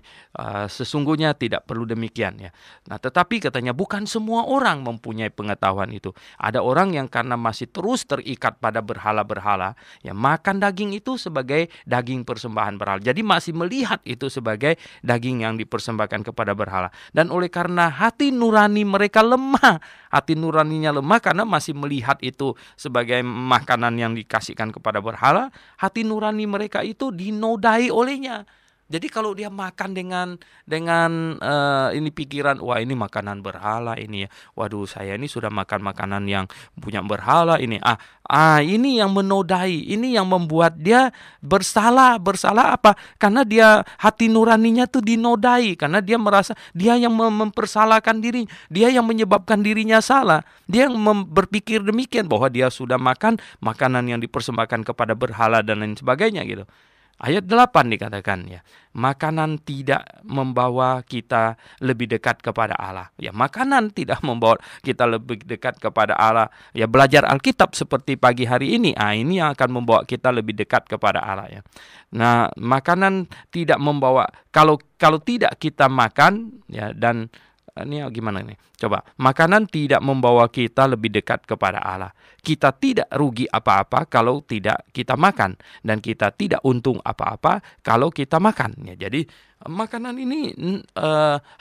Speaker 1: sesungguhnya tidak perlu demikian ya. Nah, tetapi katanya bukan semua orang mempunyai pengetahuan itu. Ada orang yang karena masih terus terikat pada berhala-berhala, ya makan daging itu sebagai daging persembahan berhala. Jadi masih melihat itu sebagai daging yang dipersembahkan kepada berhala. Dan oleh karena hati nurani mereka lemah, hati nuraninya lemah karena masih melihat itu sebagai makanan yang dikasihkan kepada berhala, hati nurani mereka itu dinodai olehnya. Jadi kalau dia makan dengan ini pikiran, wah ini makanan berhala ini ya. Waduh, saya ini sudah makan makanan yang punya berhala ini. Ini yang menodai, ini yang membuat dia bersalah. Bersalah apa? Karena dia hati nuraninya tuh dinodai, karena dia merasa dia yang mempersalahkan diri, dia yang menyebabkan dirinya salah. Dia yang berpikir demikian bahwa dia sudah makan makanan yang dipersembahkan kepada berhala dan lain sebagainya gitu. Ayat 8 dikatakan ya, makanan tidak membawa kita lebih dekat kepada Allah. Ya, makanan tidak membawa kita lebih dekat kepada Allah. Ya, belajar Alkitab seperti pagi hari ini, ini yang akan membawa kita lebih dekat kepada Allah ya. Nah, makanan tidak membawa, kalau tidak kita makan ya, dan ini gimana nih? Coba, makanan tidak membawa kita lebih dekat kepada Allah. Kita tidak rugi apa-apa kalau tidak kita makan, dan kita tidak untung apa-apa kalau kita makan. Ya, jadi makanan ini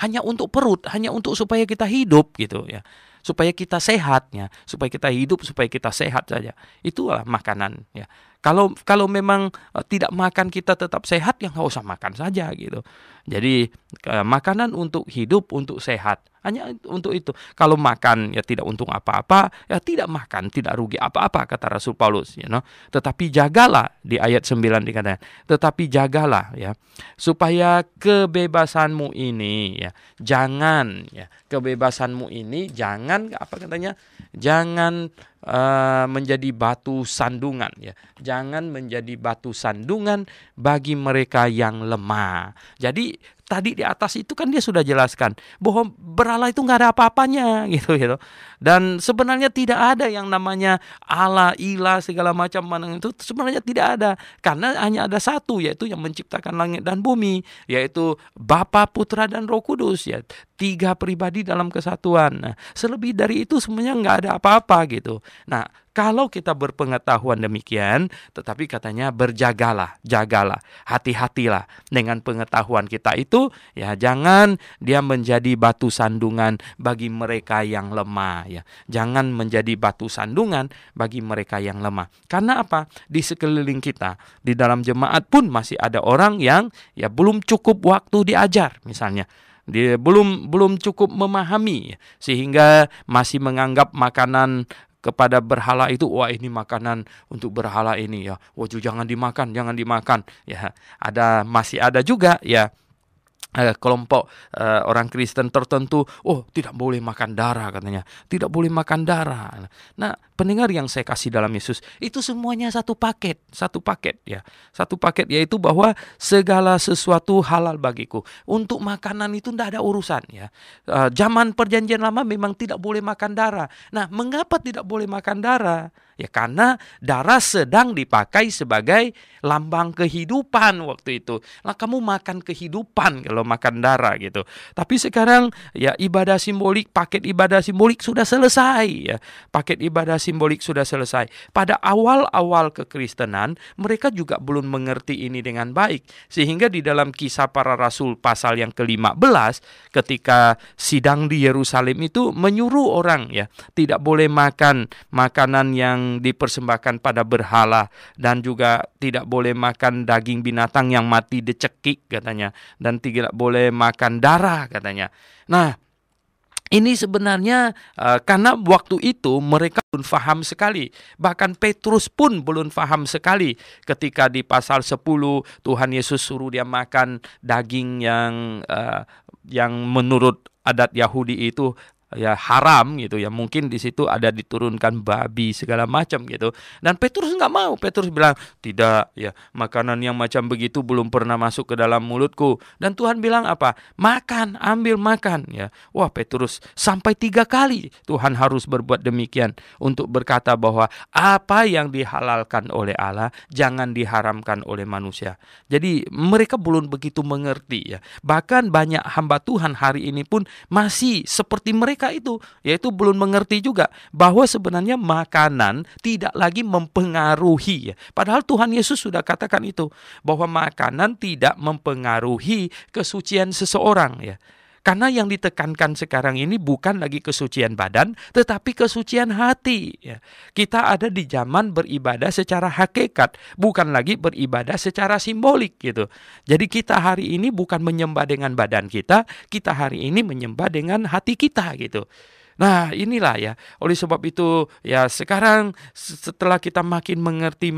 Speaker 1: hanya untuk perut, hanya untuk supaya kita hidup gitu ya. Supaya kita sehat ya, supaya kita hidup, supaya kita sehat saja. Itulah makanan ya. Kalau memang tidak makan kita tetap sehat, ya nggak usah makan saja gitu. Jadi makanan untuk hidup, untuk sehat. hanya untuk itu. Kalau makan ya tidak untung apa-apa, ya tidak makan tidak rugi apa-apa kata Rasul Paulus, Tetapi jagalah, di ayat 9 dikatakan, tetapi jagalah ya supaya kebebasanmu ini ya jangan apa katanya, jangan menjadi batu sandungan ya. Jangan menjadi batu sandungan bagi mereka yang lemah. Jadi tadi di atas itu kan dia sudah jelaskan bahwa berhala itu nggak ada apa-apanya gitu. Dan sebenarnya tidak ada yang namanya Allah, ilah segala macam itu sebenarnya tidak ada, karena hanya ada satu, yaitu yang menciptakan langit dan bumi, yaitu Bapa, Putra dan Roh Kudus ya. 3 pribadi dalam kesatuan. Nah, selebih dari itu sebenarnya nggak ada apa-apa gitu. Nah, kalau kita berpengetahuan demikian, tetapi katanya jagalah, hati-hatilah dengan pengetahuan kita itu, ya jangan dia menjadi batu sandungan bagi mereka yang lemah ya. Jangan menjadi batu sandungan bagi mereka yang lemah. Karena apa? Di sekeliling kita, di dalam jemaat pun masih ada orang yang ya belum cukup waktu diajar misalnya. Dia belum cukup memahami sehingga masih menganggap makanan kepada berhala itu, wah ini makanan untuk berhala ini ya, wah jangan dimakan ya. Masih ada juga ya kelompok orang Kristen tertentu, tidak boleh makan darah katanya, tidak boleh makan darah. Nah, pendengar yang saya kasih dalam Yesus, itu semuanya satu paket ya, satu paket, yaitu bahwa segala sesuatu halal bagiku. Untuk makanan itu tidak ada urusan ya. Zaman perjanjian lama memang tidak boleh makan darah. Nah, mengapa tidak boleh makan darah? Ya karena darah sedang dipakai sebagai lambang kehidupan waktu itu. Lah kamu makan kehidupan kalau makan darah gitu. Tapi sekarang ya paket ibadah simbolik sudah selesai ya. Paket ibadah simbolik sudah selesai. Pada awal-awal kekristenan mereka juga belum mengerti ini dengan baik. Sehingga di dalam Kisah Para Rasul pasal yang ke-15 ketika sidang di Yerusalem itu menyuruh orang ya tidak boleh makan makanan yang dipersembahkan pada berhala, dan juga tidak boleh makan daging binatang yang mati dicekik katanya, dan tidak boleh makan darah katanya. Nah, ini sebenarnya karena waktu itu mereka belum paham sekali. Bahkan Petrus pun belum paham sekali ketika di pasal 10 Tuhan Yesus suruh dia makan daging yang menurut adat Yahudi itu ya haram gitu ya, mungkin di situ ada diturunkan babi segala macam gitu. Dan Petrus nggak mau. Petrus bilang, tidak ya, makanan yang macam begitu belum pernah masuk ke dalam mulutku. Dan Tuhan bilang apa? Makan, ambil makan ya. Wah, Petrus sampai 3 kali Tuhan harus berbuat demikian untuk berkata bahwa apa yang dihalalkan oleh Allah jangan diharamkan oleh manusia. Jadi mereka belum begitu mengerti ya. Bahkan banyak hamba Tuhan hari ini pun masih seperti mereka itu, yaitu belum mengerti juga bahwa sebenarnya makanan tidak lagi mempengaruhi ya. Padahal Tuhan Yesus sudah katakan itu, bahwa makanan tidak mempengaruhi kesucian seseorang ya. Karena yang ditekankan sekarang ini bukan lagi kesucian badan, tetapi kesucian hati ya. Kita ada di zaman beribadah secara hakikat, bukan lagi beribadah secara simbolik gitu. Jadi kita hari ini bukan menyembah dengan badan kita hari ini menyembah dengan hati kita gitu. Nah, inilah ya. Oleh sebab itu ya sekarang setelah kita makin mengerti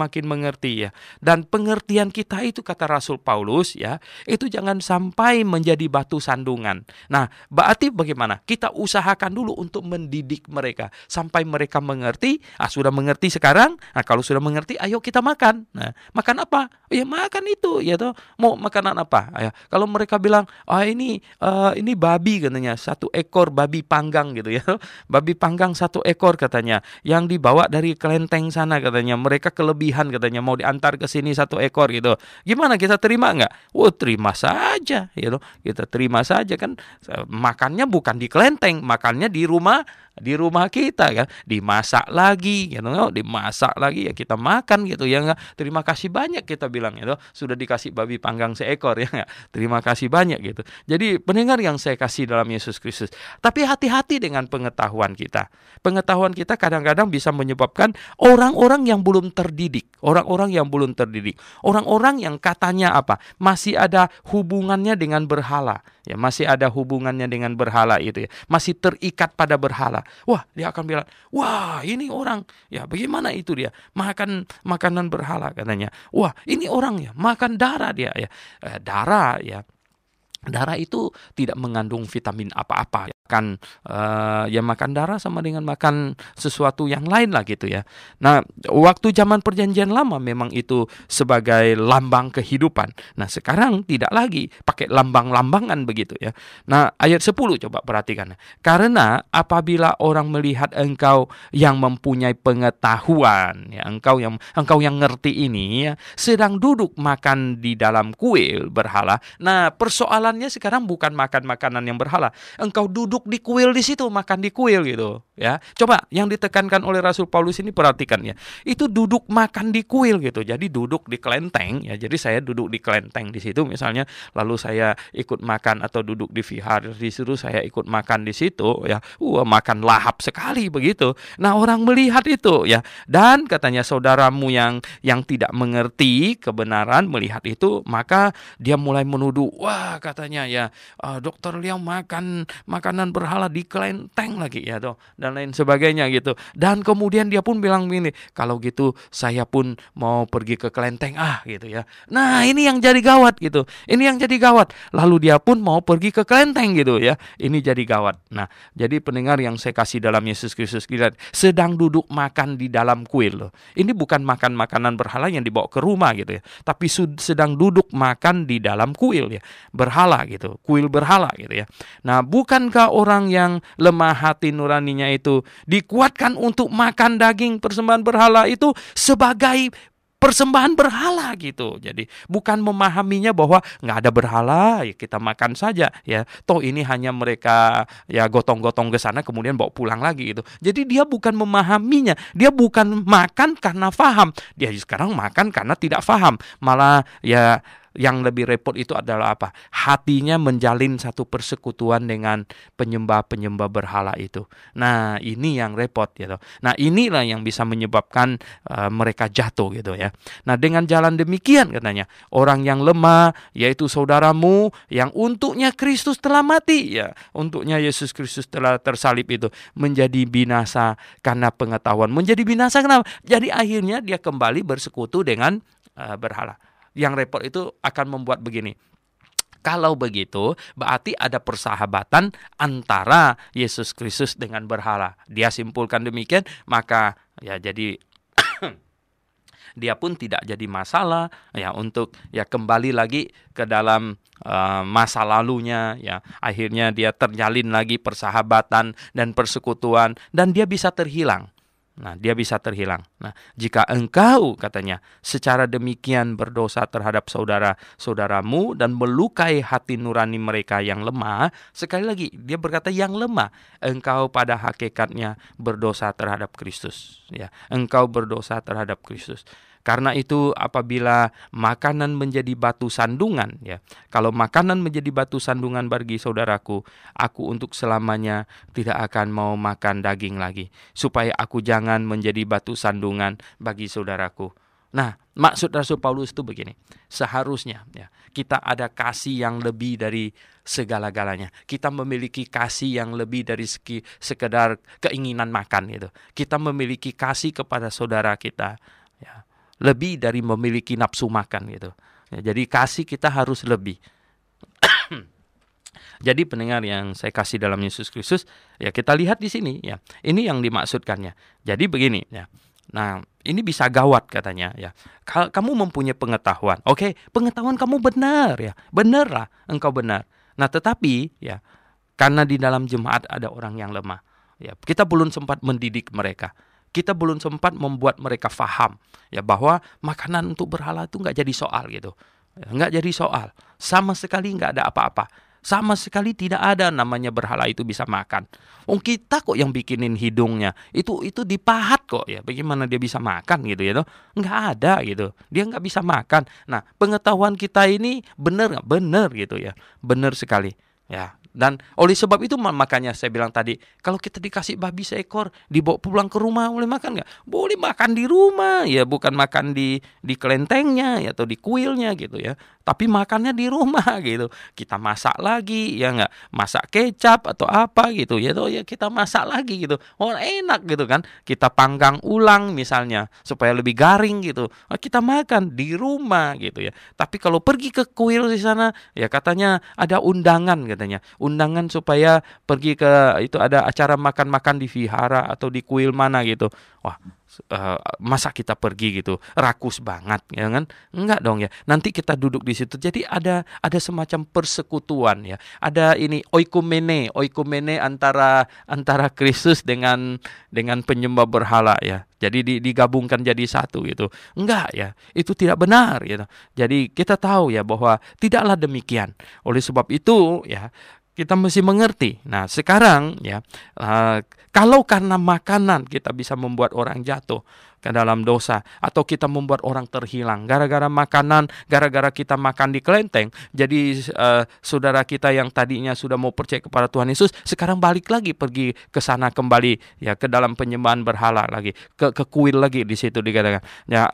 Speaker 1: ya. Dan pengertian kita itu kata Rasul Paulus ya, itu jangan sampai menjadi batu sandungan. Nah, berarti bagaimana? Kita usahakan dulu untuk mendidik mereka sampai mereka mengerti. Sudah mengerti sekarang. Nah, kalau sudah mengerti, ayo kita makan. Nah, makan apa? Ya makan itu ya toh. Mau makanan apa? Ya, kalau mereka bilang, ini babi katanya, 1 ekor babi panggang gitu ya. Babi panggang 1 ekor katanya, yang dibawa dari kelenteng sana katanya. Mereka kelebihan katanya, mau diantar ke sini 1 ekor gitu. Gimana, kita terima nggak? Terima saja gitu. Kita terima saja kan. Makannya bukan di kelenteng, makannya di rumah kita kan, dimasak lagi gitu, dimasak lagi ya kita makan gitu ya. Terima kasih banyak kita bilang gitu, sudah dikasih babi panggang 1 ekor ya. Terima kasih banyak gitu. Jadi pendengar yang saya kasih dalam Yesus Kristus, tapi hati-hati dengan pengetahuan kita. Pengetahuan kita kadang-kadang bisa menyebabkan orang-orang yang belum terdidik, orang-orang yang katanya apa? Masih ada hubungannya dengan berhala, ya, masih ada hubungannya dengan berhala itu ya, masih terikat pada berhala. Wah, dia akan bilang, wah ini orang, ya bagaimana itu dia makan makanan berhala katanya. Wah ini orang ya makan darah dia ya, darah ya. Darah itu tidak mengandung vitamin apa-apa. Kan ya makan darah sama dengan makan sesuatu yang lain lah gitu ya. Nah, waktu zaman Perjanjian Lama memang itu sebagai lambang kehidupan. Nah, sekarang tidak lagi pakai lambang-lambangan begitu ya. Nah, ayat 10 coba perhatikan. Karena apabila orang melihat engkau yang mempunyai pengetahuan, ya, engkau yang ngerti ini ya, sedang duduk makan di dalam kuil berhala. Nah, persoalannya sekarang bukan makan makanan yang berhala. Engkau duduk di kuil di situ, makan di kuil gitu ya. Coba yang ditekankan oleh Rasul Paulus ini perhatikan ya. Itu duduk makan di kuil gitu. Jadi duduk di kelenteng ya. Jadi saya duduk di kelenteng di situ misalnya, lalu saya ikut makan atau duduk di vihar di situ, saya ikut makan di situ ya. Makan lahap sekali begitu. Nah, orang melihat itu ya. Dan katanya saudaramu yang tidak mengerti kebenaran melihat itu, maka dia mulai menuduh, wah katanya ya, Dokter Liang makan makanan berhala di kelenteng lagi ya toh, dan lain sebagainya gitu. Dan kemudian dia pun bilang begini, kalau gitu saya pun mau pergi ke kelenteng gitu ya. Nah, ini yang jadi gawat gitu. Ini yang jadi gawat. Lalu dia pun mau pergi ke kelenteng gitu ya. Ini jadi gawat. Nah, jadi pendengar yang saya kasih dalam Yesus Kristus, kita sedang duduk makan di dalam kuil loh. Ini bukan makan makanan berhala yang dibawa ke rumah gitu ya, tapi sedang duduk makan di dalam kuil ya, berhala gitu, kuil berhala gitu ya. Nah, bukankah orang yang lemah hati nuraninya itu dikuatkan untuk makan daging persembahan berhala itu sebagai persembahan berhala gitu. Jadi bukan memahaminya bahwa nggak ada berhala, ya kita makan saja ya. Toh ini hanya mereka ya gotong-gotong ke sana kemudian bawa pulang lagi gitu. Jadi dia bukan memahaminya, dia bukan makan karena faham. Dia sekarang makan karena tidak faham. Malah ya yang lebih repot itu adalah apa? Hatinya menjalin satu persekutuan dengan penyembah-penyembah berhala itu. Nah, ini yang repot gitu. Nah, inilah yang bisa menyebabkan mereka jatuh gitu ya. Nah, dengan jalan demikian katanya, orang yang lemah yaitu saudaramu yang untuknya Kristus telah mati ya, untuknya Yesus Kristus telah tersalib itu menjadi binasa karena pengetahuan. Menjadi binasa kenapa? Jadi akhirnya dia kembali bersekutu dengan berhala. Yang repot itu akan membuat begini. Kalau begitu, berarti ada persahabatan antara Yesus Kristus dengan berhala. Dia simpulkan demikian, maka ya jadi dia pun tidak jadi masalah ya untuk ya kembali lagi ke dalam masa lalunya ya. Akhirnya dia terjalin lagi persahabatan dan persekutuan dan dia bisa terhilang. Nah, dia bisa terhilang. Nah, jika engkau katanya secara demikian berdosa terhadap saudara-saudaramu dan melukai hati nurani mereka yang lemah, sekali lagi dia berkata yang lemah, engkau pada hakikatnya berdosa terhadap Kristus, ya. Engkau berdosa terhadap Kristus. Karena itu apabila makanan menjadi batu sandungan ya. Kalau makanan menjadi batu sandungan bagi saudaraku, aku untuk selamanya tidak akan mau makan daging lagi, supaya aku jangan menjadi batu sandungan bagi saudaraku. Nah, maksud Rasul Paulus itu begini. Seharusnya ya, kita ada kasih yang lebih dari segala-galanya. Kita memiliki kasih yang lebih dari sekedar keinginan makan gitu. Kita memiliki kasih kepada saudara kita ya. Lebih dari memiliki nafsu makan gitu. Ya, jadi kasih kita harus lebih. Jadi pendengar yang saya kasih dalam Yesus Kristus, ya kita lihat di sini ya. Ini yang dimaksudkannya. Jadi begini ya. Nah, ini bisa gawat katanya ya. Kamu mempunyai pengetahuan. Oke, pengetahuan kamu benar ya. Benarlah engkau benar. Nah, tetapi ya karena di dalam jemaat ada orang yang lemah. Ya, kita belum sempat mendidik mereka. Kita belum sempat membuat mereka faham ya bahwa makanan untuk berhala itu nggak jadi soal gitu, nggak jadi soal, sama sekali nggak ada apa-apa, sama sekali tidak ada namanya berhala itu bisa makan. Kita kok yang bikinin hidungnya itu dipahat kok ya, bagaimana dia bisa makan gitu ya toh? Nggak ada gitu, dia nggak bisa makan. Nah, pengetahuan kita ini benar nggak? Benar gitu ya, benar sekali. Ya, dan oleh sebab itu makanya saya bilang tadi, kalau kita dikasih babi seekor, dibawa pulang ke rumah, boleh makan nggak? Boleh makan di rumah, ya bukan makan di kelentengnya ya, atau di kuilnya gitu ya. Tapi makannya di rumah gitu. Kita masak lagi, ya nggak? Masak kecap atau apa gitu ya, tuh ya kita masak lagi gitu. Oh enak gitu kan? Kita panggang ulang misalnya supaya lebih garing gitu. Kita makan di rumah gitu ya. Tapi kalau pergi ke kuil di sana, ya katanya ada undangan katanya. Undangan supaya pergi ke itu, ada acara makan-makan di vihara atau di kuil mana gitu. Wah, masa kita pergi gitu, rakus banget ya kan? Enggak dong ya. Nanti kita duduk di situ. Jadi ada semacam persekutuan ya. Ada ini oikumene antara Kristus dengan penyembah berhala ya. Jadi digabungkan jadi satu gitu. Enggak ya. Itu tidak benar gitu. Jadi kita tahu ya bahwa tidaklah demikian. Oleh sebab itu ya, kita mesti mengerti. Nah, sekarang ya, kalau karena makanan kita bisa membuat orang jatuh ke dalam dosa, atau kita membuat orang terhilang gara-gara makanan, gara-gara kita makan di kelenteng. Jadi saudara kita yang tadinya sudah mau percaya kepada Tuhan Yesus, sekarang balik lagi pergi ke sana kembali ya, ke dalam penyembahan berhala lagi, ke kuil lagi di situ dikatakan. Ya,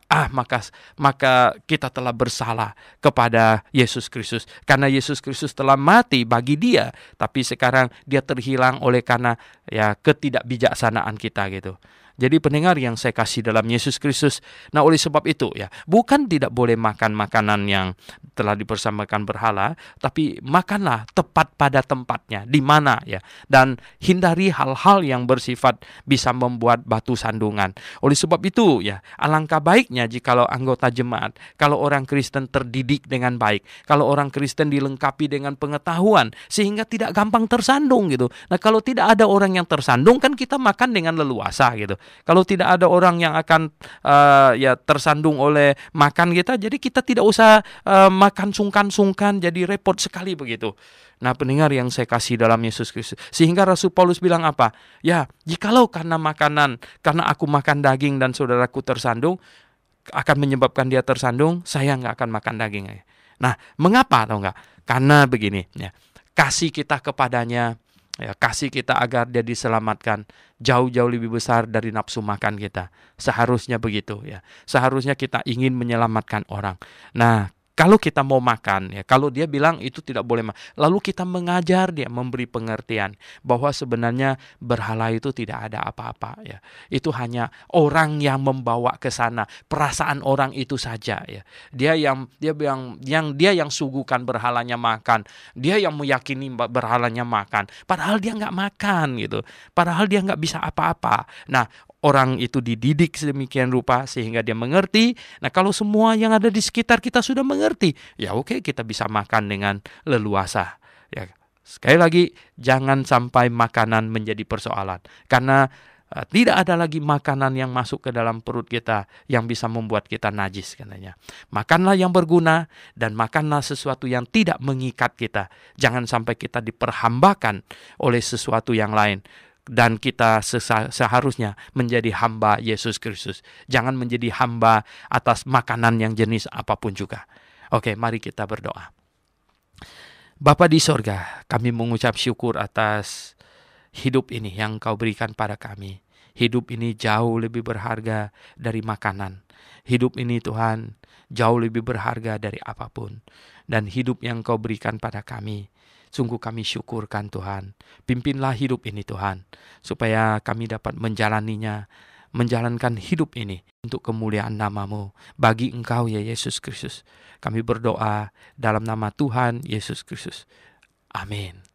Speaker 1: maka kita telah bersalah kepada Yesus Kristus, karena Yesus Kristus telah mati bagi dia, tapi sekarang dia terhilang oleh karena ya ketidakbijaksanaan kita gitu. Jadi pendengar yang saya kasih dalam Yesus Kristus, nah oleh sebab itu ya, bukan tidak boleh makan makanan yang telah dipersembahkan berhala, tapi makanlah tepat pada tempatnya, di mana ya, dan hindari hal-hal yang bersifat bisa membuat batu sandungan. Oleh sebab itu ya, alangkah baiknya jikalau anggota jemaat, kalau orang Kristen terdidik dengan baik, kalau orang Kristen dilengkapi dengan pengetahuan sehingga tidak gampang tersandung gitu. Nah, kalau tidak ada orang yang tersandung, kan kita makan dengan leluasa gitu. Kalau tidak ada orang yang akan ya tersandung oleh makan kita, jadi kita tidak usah makan sungkan-sungkan, jadi repot sekali begitu. Nah, pendengar yang saya kasih dalam Yesus Kristus, sehingga Rasul Paulus bilang apa? Ya, jikalau karena aku makan daging dan saudaraku tersandung, akan menyebabkan dia tersandung, saya nggak akan makan daging. Nah, mengapa atau enggak? Karena begini ya, kasih kita kepadanya, ya, kasih kita agar dia diselamatkan jauh-jauh lebih besar dari nafsu makan kita. Seharusnya begitu ya. Seharusnya kita ingin menyelamatkan orang. Nah, kalau kita mau makan ya, kalau dia bilang itu tidak boleh lalu kita mengajar dia, memberi pengertian bahwa sebenarnya berhala itu tidak ada apa-apa ya. Itu hanya orang yang membawa ke sana, perasaan orang itu saja ya. Dia yang suguhkan berhalanya makan. Dia yang meyakini berhalanya makan, padahal dia nggak makan gitu. Padahal dia nggak bisa apa-apa. Nah, orang itu dididik sedemikian rupa sehingga dia mengerti. Nah, kalau semua yang ada di sekitar kita sudah mengerti, ya oke, kita bisa makan dengan leluasa. Ya, sekali lagi, jangan sampai makanan menjadi persoalan. Karena tidak ada lagi makanan yang masuk ke dalam perut kita yang bisa membuat kita najis katanya. Makanlah yang berguna dan makanlah sesuatu yang tidak mengikat kita. Jangan sampai kita diperhambakan oleh sesuatu yang lain. Dan kita seharusnya menjadi hamba Yesus Kristus. Jangan menjadi hamba atas makanan yang jenis apapun juga. Oke, mari kita berdoa. Bapa di sorga, kami mengucap syukur atas hidup ini yang Kau berikan pada kami. Hidup ini jauh lebih berharga dari makanan. Hidup ini Tuhan jauh lebih berharga dari apapun. Dan hidup yang Kau berikan pada kami, sungguh kami syukurkan Tuhan. Pimpinlah hidup ini Tuhan, supaya kami dapat menjalankan hidup ini untuk kemuliaan nama-Mu. Bagi Engkau ya Yesus Kristus. Kami berdoa dalam nama Tuhan Yesus Kristus. Amin.